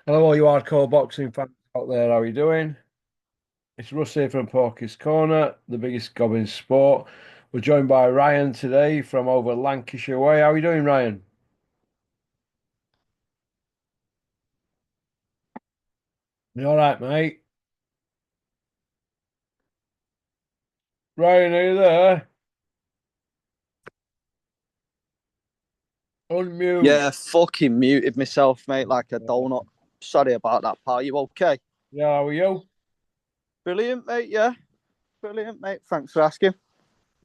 Hello, all you hardcore boxing fans out there. How are you doing? It's Russ here from Porky's Corner, the biggest gob in sport. We're joined by Ryan today from over Lancashire way. How are you doing, Ryan? You all right, mate? Ryan, are you there? Unmute. Yeah, fucking muted myself, mate, like a donut. Sorry about that, pal. You okay? Yeah, how are you? Brilliant, mate. Yeah, brilliant, mate. Thanks for asking.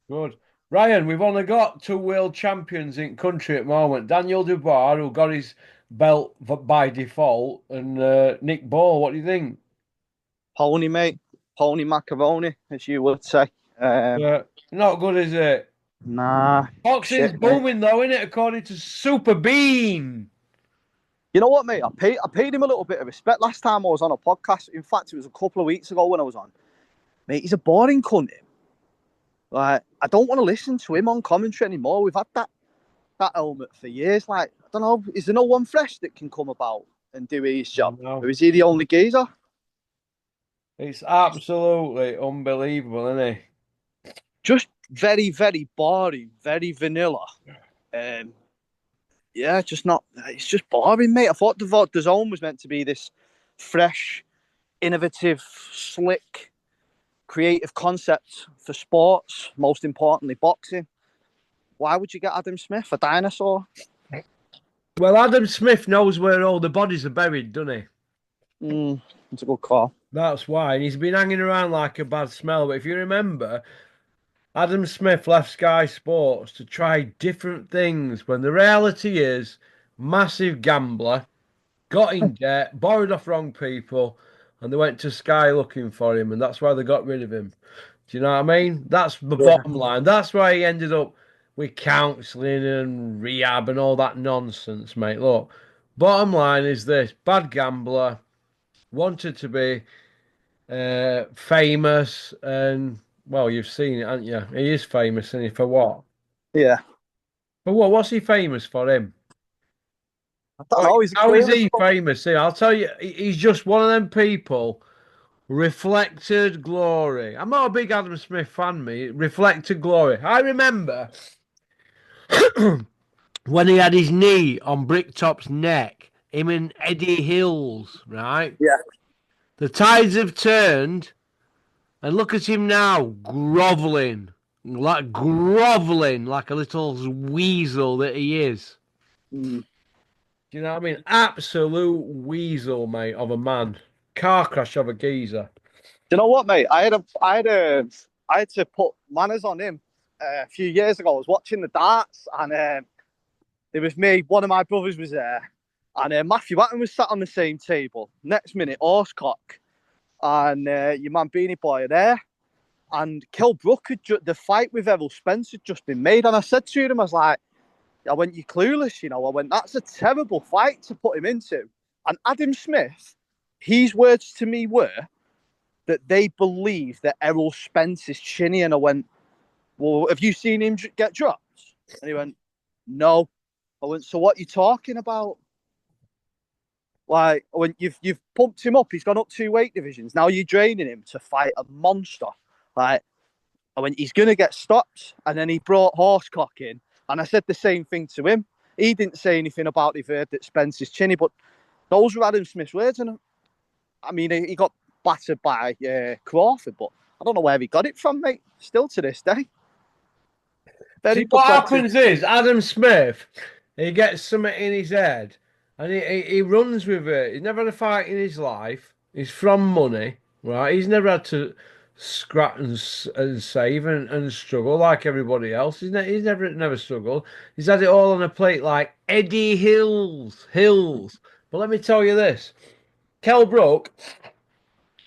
Good. Ryan, we've only got two world champions in country at the moment. Daniel Dubois, who got his belt by default, and Nick Ball. What do you think? Pony, mate. Pony macaroni, as you would say. Um, Not good, is it? nah, Boxing's shit, mate. booming though, isn't it? According to Superbean. You know what, mate? I paid him a little bit of respect last time I was on a podcast. In fact, it was a couple of weeks ago when I was on. Mate, he's a boring cunt. Like, I don't want to listen to him on commentary anymore. We've had that element for years. Like, I don't know, is there no one fresh that can come about and do his job? Or No, is he the only geezer? it's absolutely unbelievable, isn't he? Just very, very boring, very vanilla. Um, yeah, just not. It's just boring, mate. I thought the zone was meant to be this fresh, innovative, slick, creative concept for sports. Most importantly, boxing. Why would you get Adam Smith, a dinosaur? Well, Adam Smith knows where all the bodies are buried, doesn't he? It's a good call. That's why. And he's been hanging around like a bad smell. But if you remember, Adam Smith left Sky Sports to try different things when the reality is massive gambler, got in debt, borrowed off wrong people, and they went to Sky looking for him, and that's why they got rid of him. Do you know what I mean? That's the Yeah. bottom line. That's why he ended up with counselling and rehab and all that nonsense, mate. Look, bottom line is this: bad gambler, wanted to be famous, and well, you've seen it, haven't you? He is famous, and for what? Yeah. For what? What's he famous for? Him? I don't know. He's a How is cleaner. he famous? See, I'll tell you, he's just one of them people. Reflected glory. I'm not a big Adam Smith fan, me. Reflected glory. I remember when he had his knee on Bricktop's neck, him and Eddie Hills, right? Yeah. The tides have turned, and look at him now, groveling like a little weasel that he is. Mm. Do you know what I mean? Absolute weasel, mate, of a man. Car crash of a geezer. Do you know what, mate? I had to put manners on him a few years ago. I was watching the darts, and it was me. One of my brothers was there, and Matthew Hatton was sat on the same table. Next minute, Horsecock and your man Beanie Boy are there, and Kell Brook the fight with Errol Spence had just been made, and I said to him, I was like, I went, "You clueless, you know." I went, "That's a terrible fight to put him into." And Adam Smith, his words to me were that they believe that Errol Spence is chinny. And I went, "Well, have you seen him get dropped?" And he went, "No." I went, "So what are you talking about?" Like, when you've pumped him up, he's gone up 2 weight divisions. Now you're draining him to fight a monster. Like, I went, he's gonna get stopped. And then he brought Horsecock in, and I said the same thing to him. He didn't say anything about the heard that Spence is chinny, but those were Adam Smith's words. And I mean, he got battered by Crawford, but I don't know where he got it from, mate. Still to this day, very See, what perplexing. happens is Adam Smith, he gets something in his head and he runs with it. He's never had a fight in his life. He's from money, right? He's never had to scrap and save and struggle like everybody else. He's never struggled. He's had it all on a plate like Eddie Hills. But let me tell you this. Kell Brook,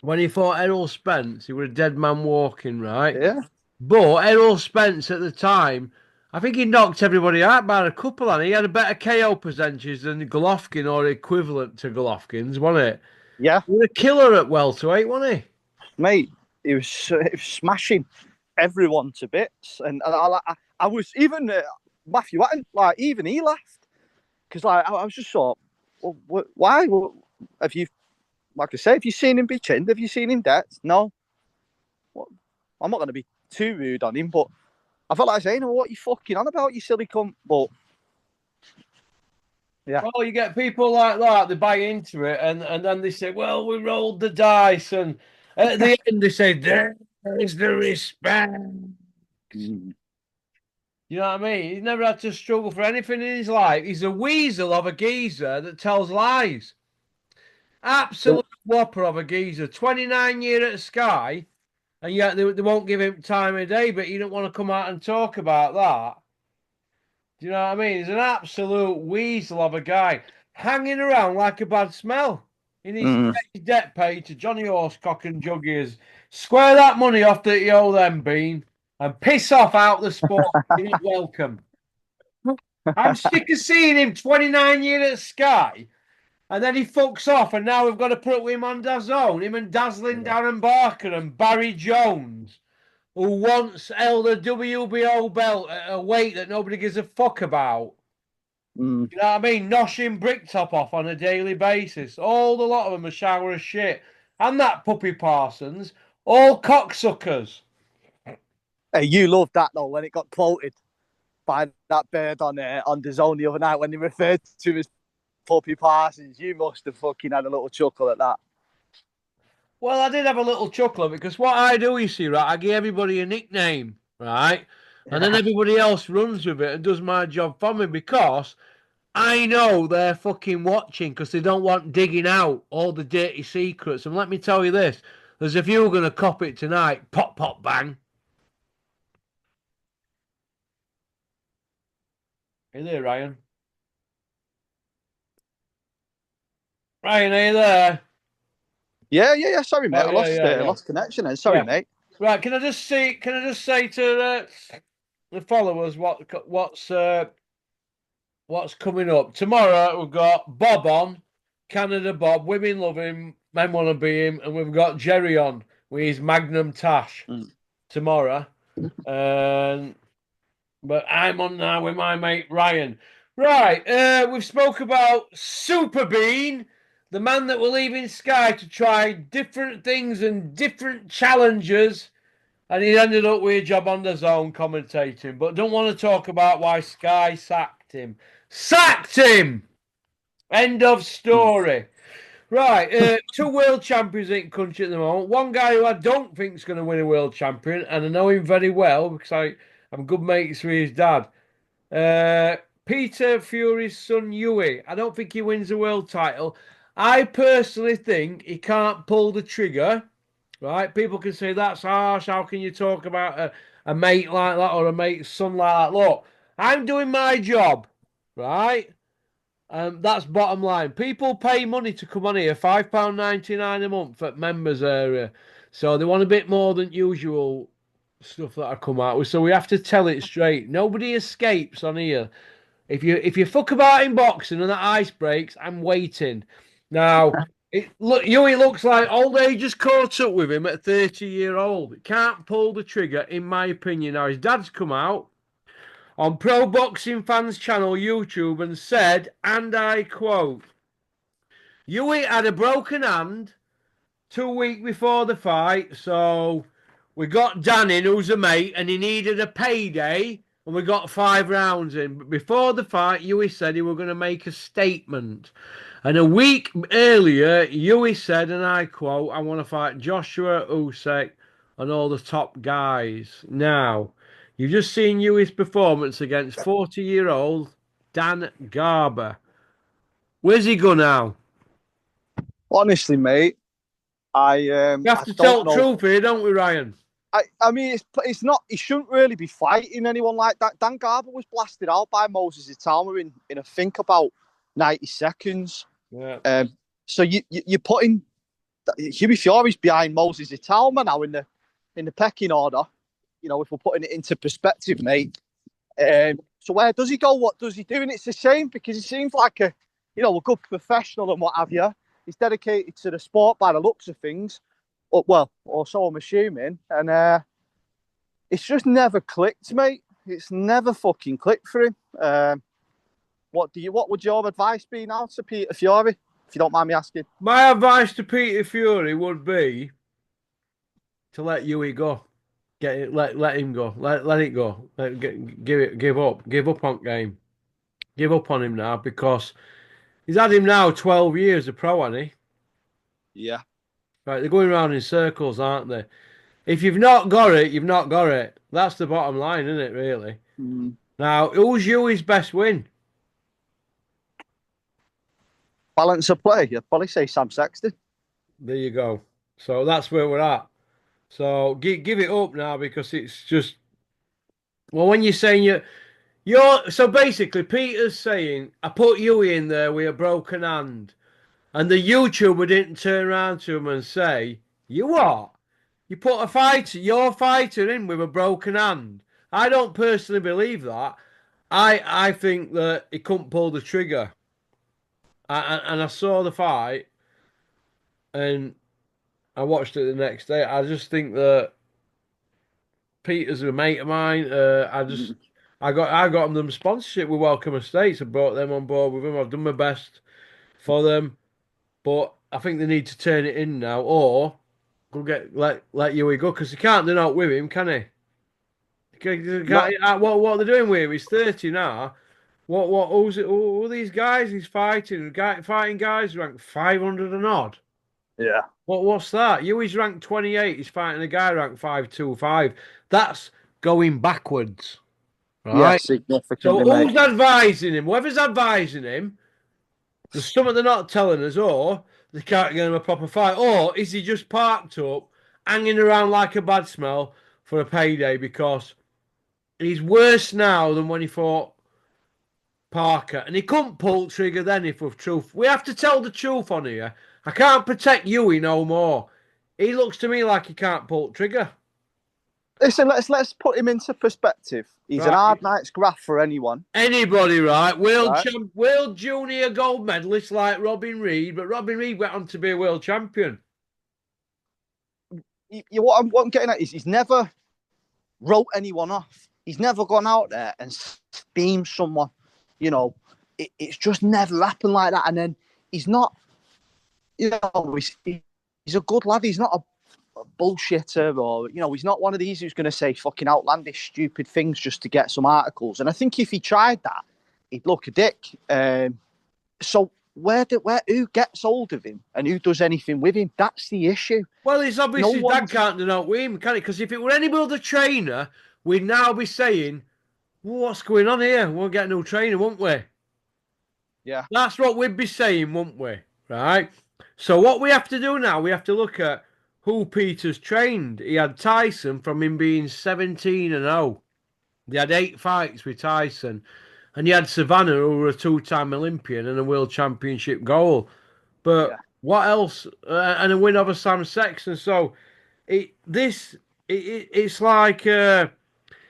when he fought Errol Spence, he was a dead man walking, right? Yeah, But Errol Spence at the time, I think he knocked everybody out by a couple, and he had a better KO percentage than Golovkin or equivalent to Golovkin's, wasn't it? yeah, He was a killer at welterweight, wasn't he? mate. He was smashing everyone to bits, and I was even Matthew Hatton, like even he laughed because like I was just sort, well, why? have you, like I say, have you seen him be chinned? Have you seen him dead? No. Well, I'm not going to be too rude on him, but I felt like saying, what are you fucking on about, you silly cunt? But yeah. Well, you get people like that, they buy into it, and then they say, well, we rolled the dice. And at the end, they say, there is the respect. Mm. You know what I mean? He's never had to struggle for anything in his life. He's a weasel of a geezer that tells lies. Absolute whopper of a geezer. 29 year at Sky, and yet they won't give him time of day, but he don't want to come out and talk about that. Do you know what I mean? He's an absolute weasel of a guy, hanging around like a bad smell. He needs to Mm. get his debt paid to Johnny Horsecock and Juggies. Square that money off that you owe them, Bean, and piss off out the sport. You're not welcome. I'm sick of seeing him 29 years at Sky, and then he fucks off, and now we've got to put him on DAZN. Him and dazzling Darren Barker and Barry Jones, who once held a WBO belt at a weight that nobody gives a fuck about. Mm. You know what I mean? Noshing Bricktop off on a daily basis. All the lot of them are shower of shit. And that puppy Parsons, all cocksuckers. Hey, you loved that though when it got quoted by that bird on the zone the other night when they referred to him as Puppy Parsons. You must have fucking had a little chuckle at that. Well, I did have a little chuckle because what I do, you see, right, I give everybody a nickname, right? And then Yeah. everybody else runs with it and does my job for me because I know they're fucking watching because they don't want digging out all the dirty secrets. And let me tell you this, there's a few going to cop it tonight. Pop, pop, bang. Hey there, Ryan. Ryan, are you there? Yeah. Sorry, mate. Oh, I yeah, lost yeah, yeah. lost connection. Then. Sorry, Yeah. mate. Right, can I just say to the followers what's coming up. Tomorrow we've got Bob on, Canada Bob, women love him, men want to be him, and we've got Jerry on with his Magnum Tash Mm. tomorrow. Um, but I'm on now with my mate Ryan. Right, we've spoke about Superbean, the man that will leave in Sky to try different things and different challenges. And he ended up with a job on the zone commentating, but don't want to talk about why Sky sacked him. Sacked him! End of Mm. story. Right, two world champions in country at the moment. One guy who I don't think is going to win a world champion, and I know him very well because I'm good mates with his dad. Peter Fury's son Yui. I don't think he wins a world title. I personally think he can't pull the trigger. Right? People can say that's harsh. How can you talk about a mate like that or a mate's son like that? Look, I'm doing my job, right? That's bottom line. People pay money to come on here, £5.99 a month at members area. So they want a bit more than usual stuff that I come out with. So we have to tell it straight. Nobody escapes on here. If you fuck about in boxing and that ice breaks, I'm waiting. Now, Yui looks like old age has caught up with him at 30-year-old. Can't pull the trigger, in my opinion. Now, his dad's come out on Pro Boxing Fans channel YouTube and said, and I quote, Yui had a broken hand 2 weeks before the fight, so we got Dan in, who's a mate, and he needed a payday, and we got 5 rounds in. But before the fight, Yui said he were going to make a statement. And a week earlier, Yui said, and I quote, I want to fight Joshua Usyk and all the top guys. Now, you've just seen Yui's performance against 40-year-old Dan Garber. Where's he go now? Honestly, mate, We have I to don't tell the know. truth here, don't we, Ryan? I mean, it's not. He shouldn't really be fighting anyone like that. Dan Garber was blasted out by Moses Italma in I think about 90 seconds. Yeah. So you're putting Hughie Fury's behind Moses Italma now in the pecking order. You know, if we're putting it into perspective, mate. So where does he go? What does he do? And it's a shame because he seems like a good professional and what have you. He's dedicated to the sport by the looks of things. Well, or so I'm assuming. And it's just never clicked, mate. It's never fucking clicked for him. What would your advice be now to Peter Fury? if you don't mind me asking? My advice to Peter Fury would be to let Yui go. Get it, let him go. Let it go. Give up on game. Give up on him now because he's had him now 12 years of pro, hasn't he? Yeah. Right, they're going around in circles, aren't they? If you've not got it, you've not got it. That's the bottom line, isn't it, really? Mm. Now, who's Yui's best win? Balance of play. I'd probably say Sam Sexton. There you go. So that's where we're at. So give it up now because it's just well when you're saying you're so basically Peter's saying I put Yui in there with a broken hand and the YouTuber didn't turn around to him and say, you what? You put your fighter in with a broken hand. I don't personally believe that. I think that he couldn't pull the trigger. And I saw the fight and I watched it the next day. I just think that Peter's a mate of mine. Mm. I got them sponsorship with Welcome Estates. I brought them on board with them. I've done my best for them, but I think they need to turn it in now, or go get let Yui go because he can't do that with him, can he? Not, What are they doing with him? He's 30 now. Who are these guys he's fighting? Fighting guys ranked 500 and odd. yeah. What's that? Yui's ranked 28. He's fighting a guy ranked 525. That's going backwards, Yeah, right? So significantly, mate. who's advising him? Whoever's advising him, there's something they're not telling us, or they can't get him a proper fight, or is he just parked up, hanging around like a bad smell for a payday because he's worse now than when he fought Parker, and he couldn't pull trigger then if with truth. We have to tell the truth on here. I can't protect Yui no more. He looks to me like he can't pull trigger. Listen, let's put him into perspective. He's an Right. hard night's graft for anyone, Anybody, right? right? World junior gold medalist like Robin Reed, but Robin Reed went on to be a world champion. What I'm getting at is he's never wrote anyone off. He's never gone out there and steamed someone. You know, it's just never happened like that. And then he's not, he's a good lad. He's not a bullshitter or, he's not one of these who's going to say fucking outlandish, stupid things just to get some articles. And I think if he tried that, he'd look a dick. So who gets hold of him and who does anything with him? That's the issue. Well, it's obvious his dad can't do that with him, can it? Because if it were any other trainer, we'd now be saying, what's going on here? We'll get a new trainer, won't we? Yeah. That's what we'd be saying, won't we? Right? So what we have to do now, we have to look at who Peter's trained. He had Tyson from him being 17 and 0. They had 8 fights with Tyson. And you had Savannah, who were a 2-time Olympian and a world championship goal. But what else? And a win over Sam Sexton. So it's like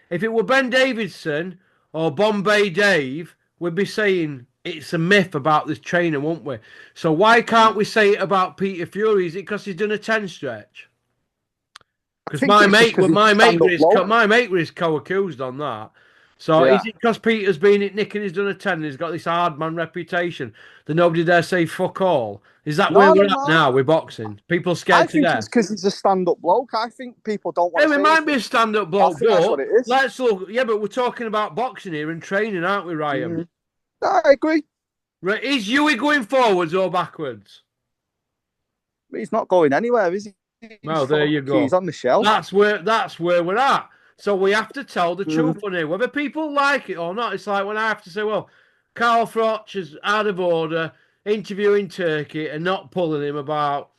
if it were Ben Davidson or Bombay Dave, we'd be saying it's a myth about this trainer, won't we? So why can't we say it about Peter Fury? Is it because he's done a 10 stretch? Because my mate was co-accused on that. So is it because Peter's been at Nick and he's done a 10 and he's got this hard man reputation that nobody dare say fuck all? Is that where we're at now with boxing? People scared to death? I think it's because he's a stand-up bloke. I think people don't want to say it might be a stand-up bloke, but that's what it is. Let's look. Yeah, but we're talking about boxing here and training, aren't we, Ryan? I agree. Right, is Yui going forwards or backwards? He's not going anywhere, is he? Well, there you go. He's on the shelf. That's where we're at. So we have to tell the truth on here, whether people like it or not. It's like when I have to say, well, Carl Froch is out of order, interviewing Turkey and not pulling him about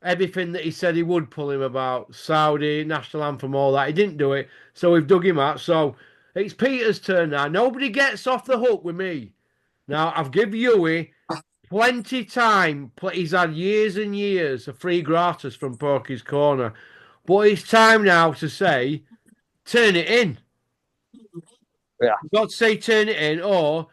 everything that he said he would pull him about, Saudi, national anthem, all that. He didn't do it, so we've dug him out. So it's Peter's turn now. Nobody gets off the hook with me. Now, I've given Yui plenty time. He's had years and years of free gratis from Porky's Corner. But it's time now to say, turn it in. Yeah. You've got to say turn it in, or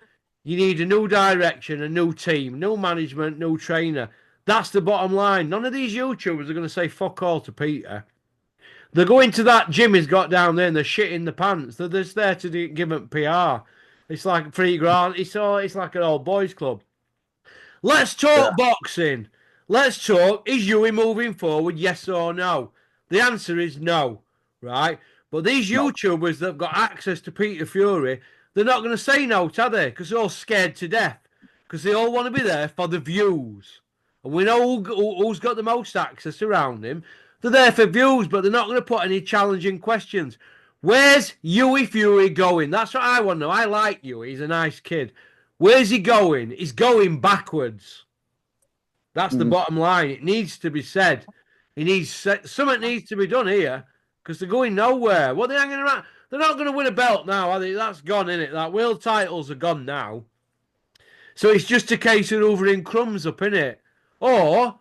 you need a new direction, a new team, new management, new trainer. That's the bottom line. None of these YouTubers are going to say fuck all to Peter. They're going to that gym he's got down there and they're shitting the pants. They're just there to give him PR. It's like free grant. It's like an old boys club. Let's Yeah. talk boxing. Let's talk, is Yui moving forward, yes or no? The answer is no, right? But these No. YouTubers that have got access to Peter Fury, they're not going to say no, are they? Because they're all scared to death. Because they all want to be there for the views. And we know who's got the most access around him. They're there for views, but they're not going to put any challenging questions. Where's Yui Fury going? That's what I want to know. I like Yui. He's a nice kid. Where's he going? He's going backwards. That's the Mm. bottom line. It needs to be said. Something needs to be done here because they're going nowhere. What are they hanging around? They're not going to win a belt now, are they? That's gone, isn't it? That world titles are gone now. So it's just a case of hoovering crumbs up, innit? Or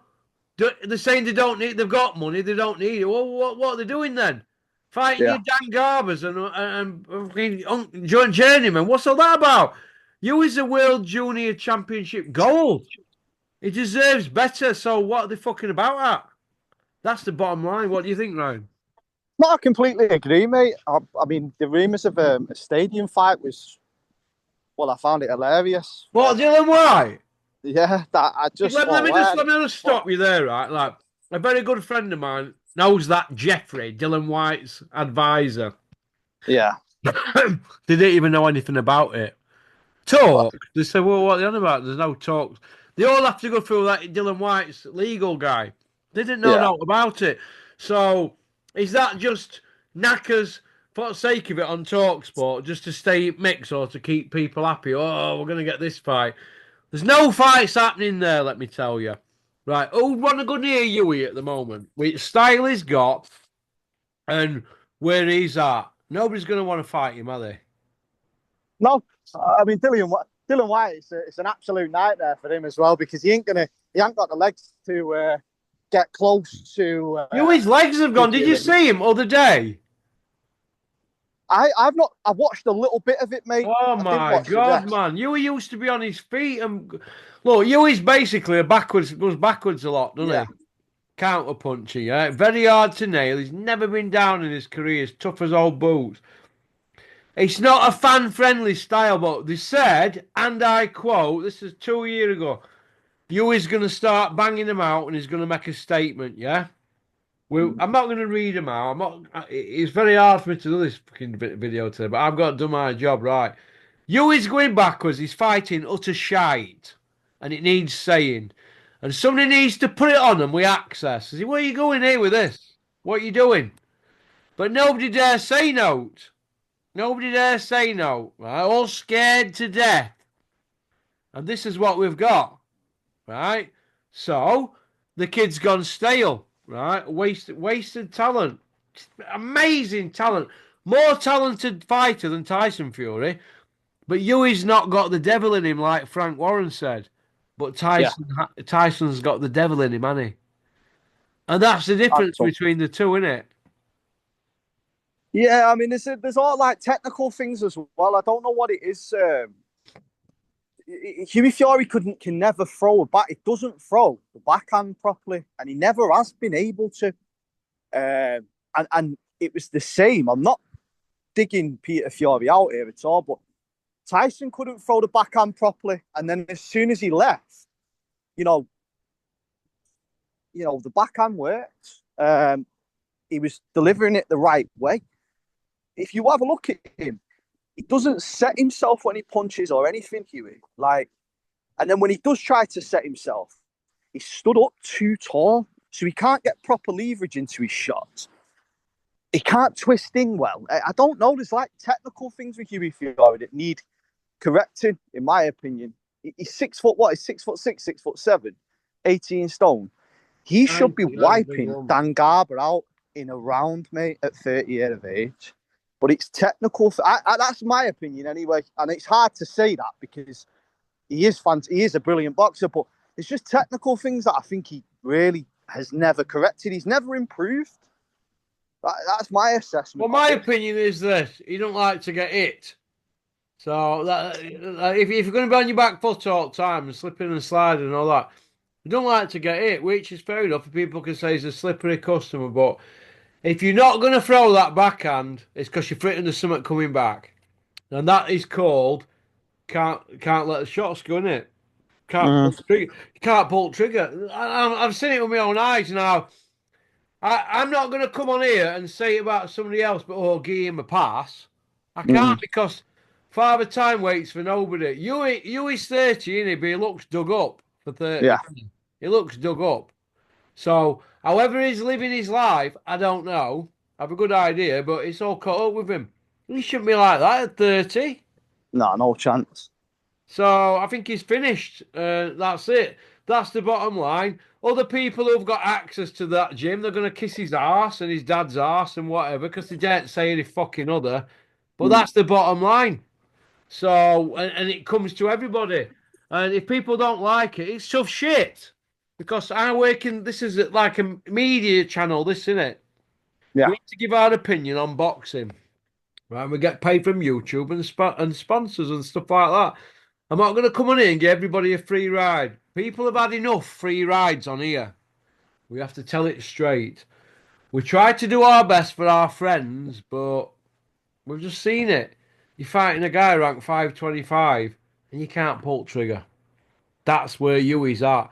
they're saying they don't need. They've got money. They don't need it. Well, what are they doing then? Fighting Yeah. your Dan Garbers and John Journeyman. What's all that about? You is a World Junior Championship gold. He deserves better. So what are they fucking about at? That's the bottom line. What do you think, Ryan? No, I completely agree, mate. I mean, the rumours of a stadium fight was, well, I found it hilarious. What, Dylan White? Yeah, that I just Let thought, me just well, let me just stop you there, right? Like a very good friend of mine knows that Jeffrey, Dylan White's advisor. yeah, They didn't even know anything about it. well, Talk. They said, well, what are they on about? There's no talks. They all have to go through that Dylan White's legal guy. They didn't know yeah. no about it. So is that just knackers for the sake of it on Talksport just to stay mix or to keep people happy? Oh, we're going to get this fight. There's no fights happening there, let me tell you. Right, who'd want to go near Yui at the moment? With style he's got and where he's at. Nobody's going to want to fight him, are they? No, I mean Dylan White. It's an absolute nightmare for him as well because he ain't got the legs to get close to. Yui's legs have gone. Did you see him other day? I've watched a little bit of it, mate. Oh I didn't my watch the God, rest. man! Yui used to be on his feet, and look, Yui's basically a backwards, goes backwards a lot, doesn't Yeah, he? Counter puncher, yeah. Very hard to nail. He's never been down in his career. He's tough as old boots. It's not a fan-friendly style, but they said, and I quote, this is 2 years ago, Yui's going to start banging them out, and he's going to make a statement, yeah. I'm not going to read them out. I'm not. It's very hard for me to do this fucking video today, but I've got to do my job right. Yui's going backwards. He's fighting utter shite, and it needs saying. And somebody needs to put it on him with access. I say, where are you going here with this? What are you doing? But nobody dare say no. Nobody dare say no. Right? All scared to death. And this is what we've got. Right? So the kid's gone stale. Right? Wasted talent. Amazing talent. More talented fighter than Tyson Fury. But Yui's not got the devil in him, like Frank Warren said. But yeah. Tyson's got the devil in him, hasn't he? And that's the difference between the two, isn't it? Yeah, I mean, there's all like technical things as well. I don't know what it is. Hughie Fury can never throw a back. It doesn't throw the backhand properly, and he never has been able to. And it was the same. I'm not digging Peter Fury out here at all, but Tyson couldn't throw the backhand properly, and then as soon as he left, you know, the backhand worked. He was delivering it the right way. If you have a look at him, he doesn't set himself when he punches or anything, Huey. Like, and then when he does try to set himself, he stood up too tall, so he can't get proper leverage into his shots. He can't twist in well. I don't know. There's like technical things with Huey Fury that need correcting, in my opinion. He's 6 foot. What? He's 6'6", 6'7", 18 stone. He should be wiping Dan Garber out in a round, mate, at 30 years of age. But it's technical. That's my opinion anyway. And it's hard to say that because he is a brilliant boxer, but it's just technical things that I think he really has never corrected. He's never improved. That's my assessment. Well, my opinion is this: he don't like to get hit. So that if you're going to be on your back foot all the time and slipping and sliding and all that, you don't like to get hit, which is fair enough. People can say he's a slippery customer, but if you're not going to throw that backhand, it's because you're frightened of something coming back, and that is called can't let the shots go in it. Can't pull Mm. the trigger. You can't pull the trigger. I've seen it with my own eyes now. I'm not going to come on here and say about somebody else, but oh, give him a pass. I can't Mm. because Father Time waits for nobody. Yui's 30, isn't he? But he looks dug up for 30. Yeah. He looks dug up. So, however he's living his life, I don't know. I have a good idea, but it's all caught up with him. He shouldn't be like that at 30. No, no chance. So I think he's finished. That's it. That's the bottom line. Other people who've got access to that gym, they're going to kiss his arse and his dad's arse and whatever because they daren't say any fucking other. But Mm. that's the bottom line. So, and it comes to everybody. And if people don't like it, it's tough shit. Because I work in, this is like a media channel, this, isn't it? Yeah. We need to give our opinion on boxing. Right? We get paid from YouTube and sponsors and stuff like that. I'm not going to come on here and give everybody a free ride. People have had enough free rides on here. We have to tell it straight. We try to do our best for our friends, but we've just seen it. You're fighting a guy ranked 525 and you can't pull trigger. That's where Yui's at.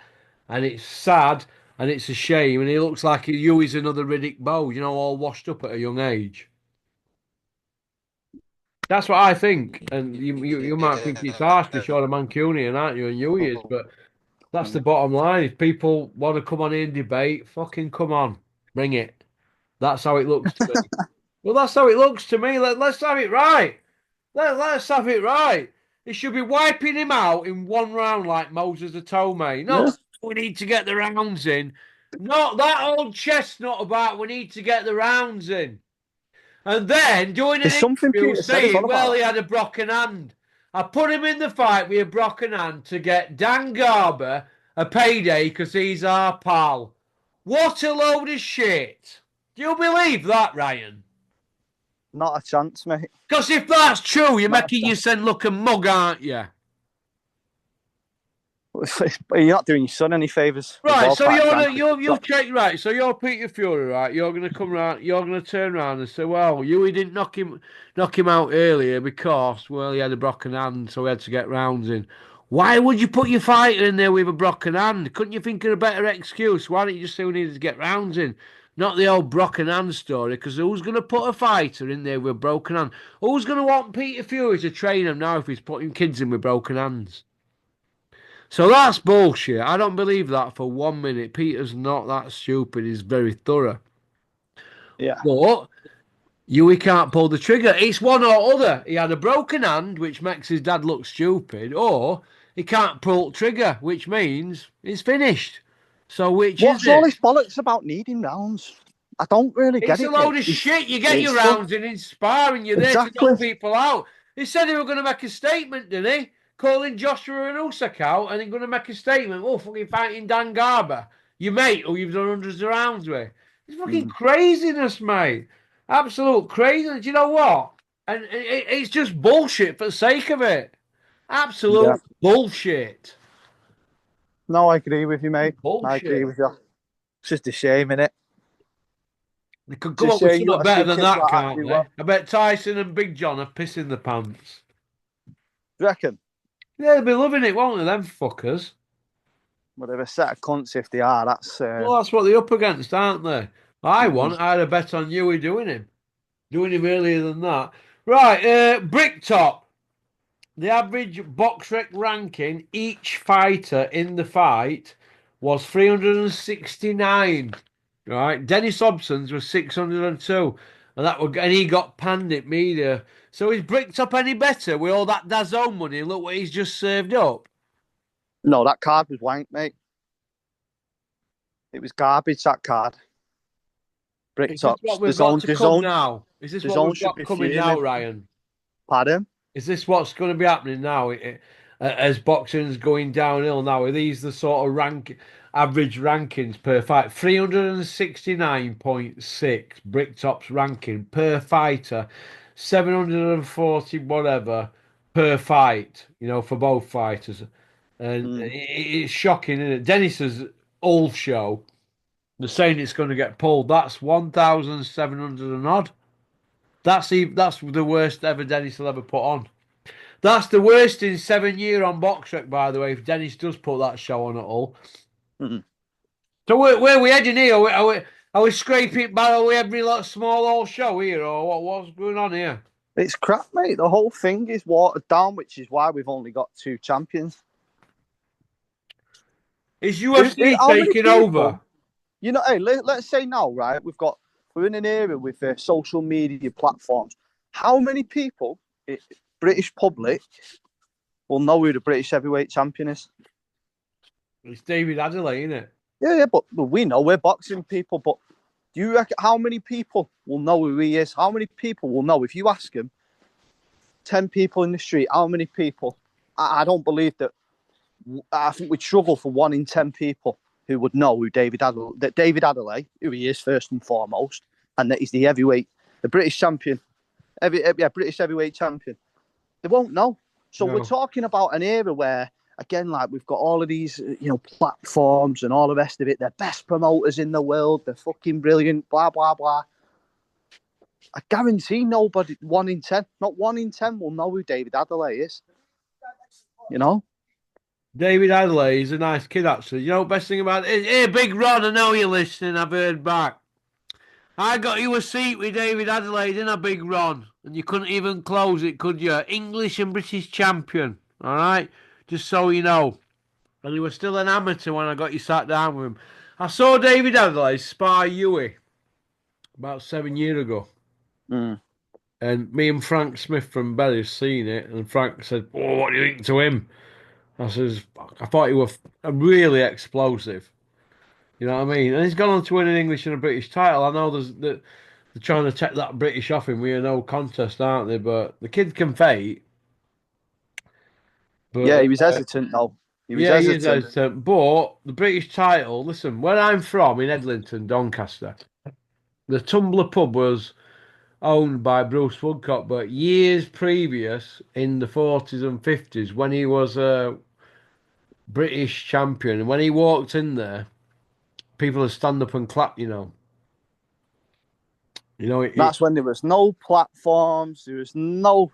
And it's sad and it's a shame. And he looks like Yui's another Riddick Bowe, all washed up at a young age. That's what I think. And you might think it's harsh to show the Mancunian, aren't you? And Yui is, but that's the bottom line. If people want to come on here and debate, fucking come on. Bring it. That's how it looks to me. Well, that's how it looks to me. Let's have it right. Let's have it right. They should be wiping him out in one round like Moses Atome. Yeah. No, we need to get the rounds in. Not that old chestnut about we need to get the rounds in. And then doing an There's something interview Peter said as well saying, about well, he that. had a broken hand. I put him in the fight with a broken hand to get Dan Garber a payday because he's our pal. What a load of shit. Do you believe that, Ryan? Not a chance, mate. Because if that's true, you're Not a making chance. yourself look a mug, aren't you? You're not doing your son any favours. We've Right, all so quite you're frankly. you've checked right. So you're Peter Fury, right? You're gonna come round. You're gonna turn around and say, "Well, Yui didn't knock him out earlier because he had a broken hand, so we had to get rounds in." Why would you put your fighter in there with a broken hand? Couldn't you think of a better excuse? Why don't you just say we needed to get rounds in? Not the old broken hand story. Because who's gonna put a fighter in there with a broken hand? Who's gonna want Peter Fury to train him now if he's putting kids in with broken hands? So that's bullshit. I don't believe that for 1 minute. Peter's not that stupid. He's very thorough. Yeah. But Yui can't pull the trigger. It's one or other. He had a broken hand, which makes his dad look stupid, or he can't pull the trigger, which means he's finished. So which is What's all it? this bollocks about needing rounds? I don't really get It's a it, load mate. of shit. You get your It's done. rounds in sparring. You're there to Exactly. knock people out. He said he were going to make a statement, didn't he? Calling Joshua and Usyk out, and he's going to make a statement. Oh, fucking fighting Dan Garber, your mate, who you've done hundreds of rounds with. It's fucking Mm. craziness, mate. Absolute craziness. Do you know what? And it's just bullshit for the sake of it. Yeah. Absolute bullshit. No, I agree with you, mate. I agree Bullshit. with you. It's just a shame, innit? They could It's come a up with shame you something got to better see than kids that, like that can't do they? well. I bet Tyson and Big John are pissing the pants. Do you reckon? Yeah, they'll be loving it, won't they, them fuckers? Well, they're a set of cunts if they are. That's Well, that's what they're up against, aren't they? mhm. I had a bet on Yui doing him earlier than that. Right, Bricktop. The average box rec ranking each fighter in the fight was 369. Right, Dennis Hobson's was 602, and he got Pandit Media. So is Bricktop any better with all that DAZN money? Look what he's just served up. No, that card was wank, mate. It was garbage. That card. Brick Is this tops. what we've got to His come own, now? Is this his what own we've should got be coming now, fuming. Ryan? Pardon? Is this what's going to be happening now as boxing's going downhill now? Are these the sort of average rankings per fight? 369.6 Bricktop's ranking per fighter, 740 whatever per fight, for both fighters. And Mm. it's shocking, isn't it? Dennis's old show, they're saying it's going to get pulled. That's 1,700 and odd. That's the worst ever Dennis will ever put on. That's the worst in 7 years on Boxrec, by the way, if Dennis does put that show on at all. Mm. So where are we heading here? Are we scraping barrel with every small old show here, or what's going on here? It's crap, mate. The whole thing is watered down, which is why we've only got 2 champions. Is UFC How many taking over? people? You know, hey, let's say now, right? We're in an era with social media platforms. How many people, British public, will know who the British heavyweight champion is? It's David Adelaide, isn't it? Yeah, but we know we're boxing people. But do you reckon how many people will know who he is? How many people will know if you ask them? 10 people in the street. How many people? I don't believe that. I think we'd struggle for 1 in 10 people who would know who David Adelaide, who he is first and foremost, and that he's the heavyweight, the British champion, British heavyweight champion. They won't know. So No. we're talking about an era where, again, like we've got all of these, platforms and all the rest of it. They're best promoters in the world. They're fucking brilliant. Blah blah blah. I guarantee nobody, 1 in 10, not 1 in 10, will know who David Adelaide is. You know. David Adelaide is a nice kid, actually. You know, best thing about it? Hey, Big Ron, I know you're listening. I've heard back. I got you a seat with David Adelaide in a Big Ron, and you couldn't even close it, could you? English and British champion, all right? Just so you know. And he was still an amateur when I got you sat down with him. I saw David Adelaide spar Yui about 7 years ago. Mm. And me and Frank Smith from Berry's seen it, and Frank said, "Oh, what do you think to him?" I says, "I thought he was really explosive." You know what I mean? And he's gone on to win an English and a British title. I know they're trying to take that British off him with a no contest, aren't they? But the kid can fight. Yeah, But he was hesitant though. He was yeah, he is hesitant. hesitant. But the British title, listen, where I'm from in Edlinton, Doncaster, the Tumbler pub was owned by Bruce Woodcock, but years previous, in the 40s and 50s, when he was a British champion, and when he walked in there, people would stand up and clap, you know. You know, That's when there was no platforms. There was no,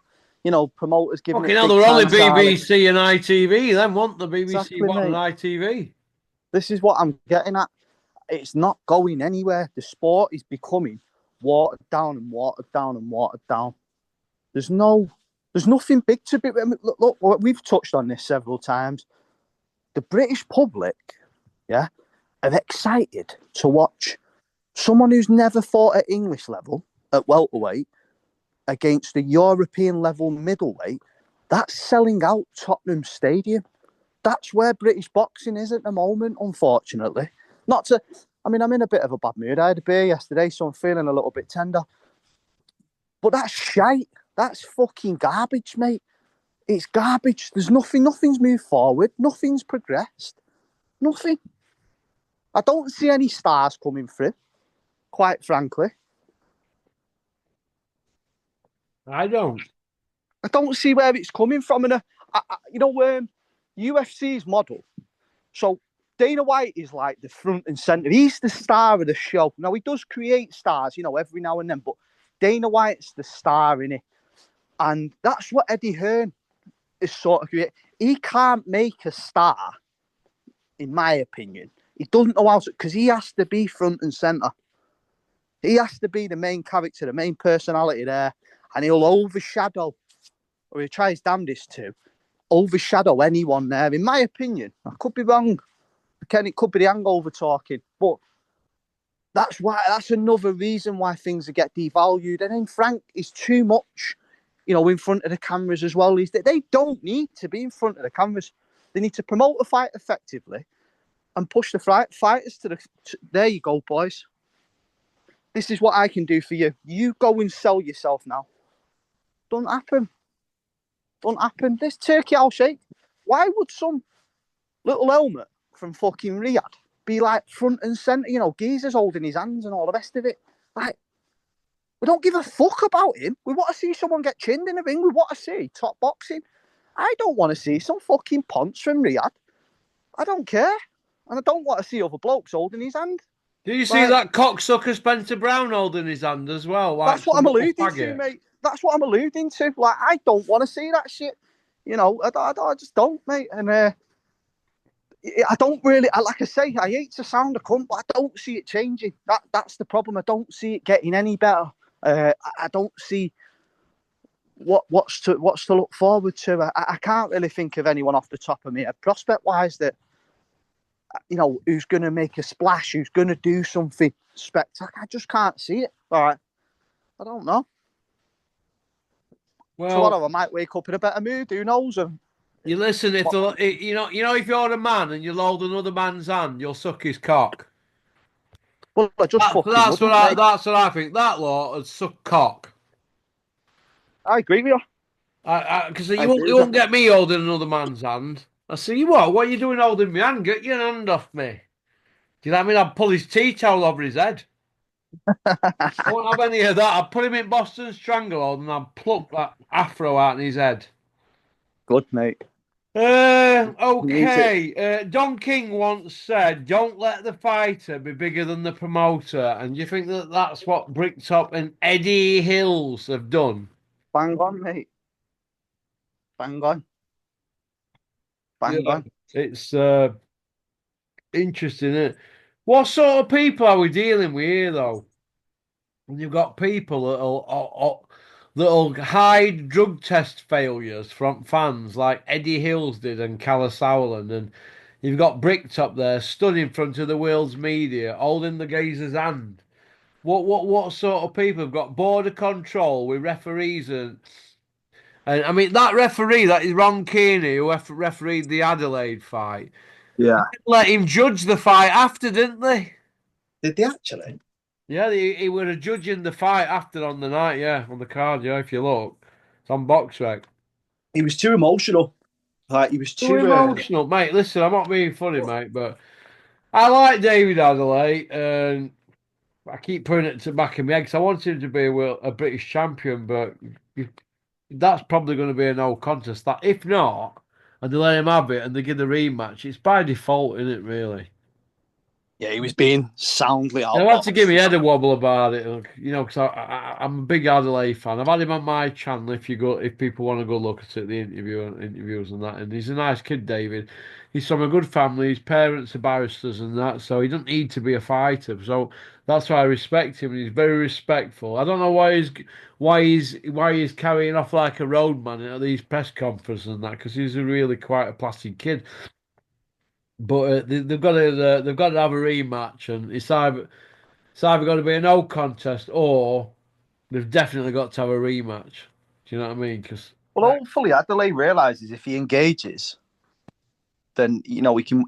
promoters giving fucking it hell, big there were only time salary. BBC and ITV then, weren't the BBC Exactly, One and mate. ITV? This is what I'm getting at. It's not going anywhere. The sport is becoming watered down and watered down and watered down. There's nothing big to be. I mean, look, we've touched on this several times. The British public, yeah, are excited to watch someone who's never fought at English level at welterweight against the European level middleweight. That's selling out Tottenham Stadium. That's where British boxing is at the moment, unfortunately. I'm in a bit of a bad mood. I had a beer yesterday, so I'm feeling a little bit tender. But that's shite. That's fucking garbage, mate. It's garbage. Nothing's moved forward. Nothing's progressed. Nothing. I don't see any stars coming through, quite frankly. I don't. I don't see where it's coming from. And UFC's model. So Dana White is like the front and center. He's the star of the show. Now he does create stars, every now and then, but Dana White's the star in it. And that's what Eddie Hearn is sort of creating. He can't make a star, in my opinion. He doesn't know how to, because he has to be front and center. He has to be the main character, the main personality there, and he'll overshadow, or he tries damnedest to, overshadow anyone there, in my opinion. I could be wrong. Again, it could be the hangover talking, but that's another reason why things get devalued. And then Frank is too much, in front of the cameras as well. They don't need to be in front of the cameras. They need to promote a fight effectively and push the fighters to there you go, boys. This is what I can do for you. You go and sell yourself now. Don't happen. This turkey I'll shake. Why would some little helmet from fucking Riyadh be like front and centre? Geezer's holding his hands and all the rest of it. Like, we don't give a fuck about him. We want to see someone get chinned in the ring. We want to see top boxing. I don't want to see some fucking ponce from Riyadh. I don't care. And I don't want to see other blokes holding his hand. Did you see that cocksucker Spencer Brown holding his hand as well? That's what I'm alluding to, mate. That's what I'm alluding to. Like, I don't want to see that shit. I just don't, mate. And I don't really, like I say, I hate to sound a cunt, but I don't see it changing. That's the problem. I don't see it getting any better. I don't see what's to look forward to. I can't really think of anyone off the top of my head, prospect wise, that who's going to make a splash, who's going to do something spectacular. I just can't see it. All right, I don't know. Well, Tomorrow I might wake up in a better mood. Who knows? you listen. If if you're a man and you hold another man's hand, you'll suck his cock. Well, I just fucking wouldn't, mate. That's what I think. That law would suck cock. I agree with you. Because I you agree with won't get me holding another man's hand. I see you what are you doing holding my hand? Get your hand off me. Do you know what I mean? I'd pull his tea towel over his head. you. I won't have any of that. I'd put him in Boston Stranglehold and I'd pluck that afro out in his head. Good, mate. Needs it. Okay. Don King once said, "Don't let the fighter be bigger than the promoter." And do you think that that's what Bricktop and Eddie Hills have done? Bang on, mate. Bang on. Bang Yeah, on. it's interesting, isn't it? What sort of people are we dealing with here, though? And you've got people that'll hide drug test failures from fans like Eddie Hills did and Calla Sowland, and you've got Bricktop there stood in front of the world's media, holding the gazer's hand. What sort of people have got border control with referees and I mean that referee that is Ron Kearney who refereed the Adelaide fight. Yeah. Let him judge the fight after, didn't they? Did they actually? Yeah, he were judging the fight after on the night, yeah, on the card, yeah, if you look. It's on BoxRec. He was too emotional. Like he was Too too. emotional, mate. Listen, I'm not being funny, mate, but I like David Adelaide, and I keep putting it to back in my head because I want him to be a British champion, but that's probably going to be a no contest. That if not, and they let him have it and they give the rematch, it's by default, isn't it? Really. Yeah, he was being soundly I want to give outboxed. me head a wobble about it, because I'm a big Adelaide fan. I've had him on my channel. If people want to go look at it, the interviews and that. And he's a nice kid, David. He's from a good family. His parents are barristers and that, so he doesn't need to be a fighter. So that's why I respect him. And he's very respectful. I don't know why he's carrying off like a roadman at these press conferences and that, because he's a really quite a placid kid. But they've got to have a rematch, and it's either got to be a no contest or they've definitely got to have a rematch. Do you know what I mean? Because Well, hopefully Adelaide realizes if he engages, then he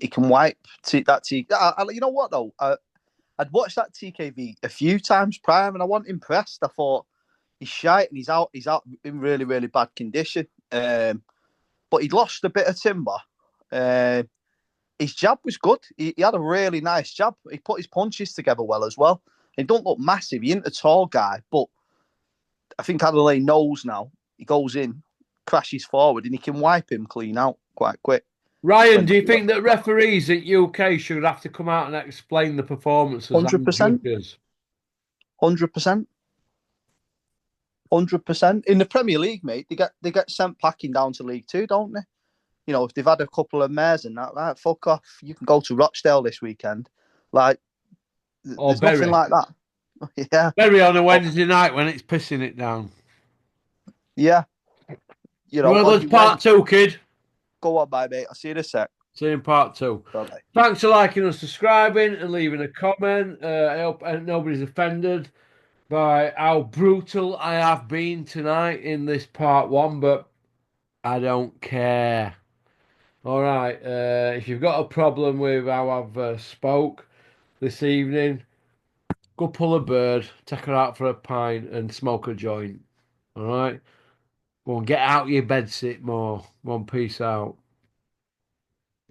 can wipe that T. You know what though? I'd watched that TKV a few times prior, and I wasn't impressed. I thought he's shite and he's out in really really bad condition. But he'd lost a bit of timber. Uh, his jab was good. He had a really nice jab. He put his punches together well as well. He don't look massive. He ain't a tall guy, but I think Adelaide knows now. He goes in, crashes forward, and he can wipe him clean out quite quick. Ryan, When do you think that referees in UK should have to come out and explain the performances 100%, and judges? 100%, 100%. In the Premier League, mate, they get sent packing down to League Two, don't they? If they've had a couple of mares and that, right, fuck off. You can go to Rochdale this weekend. Like, Or there's nothing Berry? like that. Yeah, Berry on a Wednesday night when it's pissing it down. yeah. You want to On go to your way, part two, kid? go on, bye, mate. I'll see you in a sec. See you in part two. Bye. Thanks for liking and subscribing and leaving a comment. I hope nobody's offended by how brutal I have been tonight in this part one, but I don't care. All right. If you've got a problem with how I've spoke this evening, go pull a bird, take her out for a pint, and smoke a joint. All right. Go on, get out of your bed, sit more. One piece out.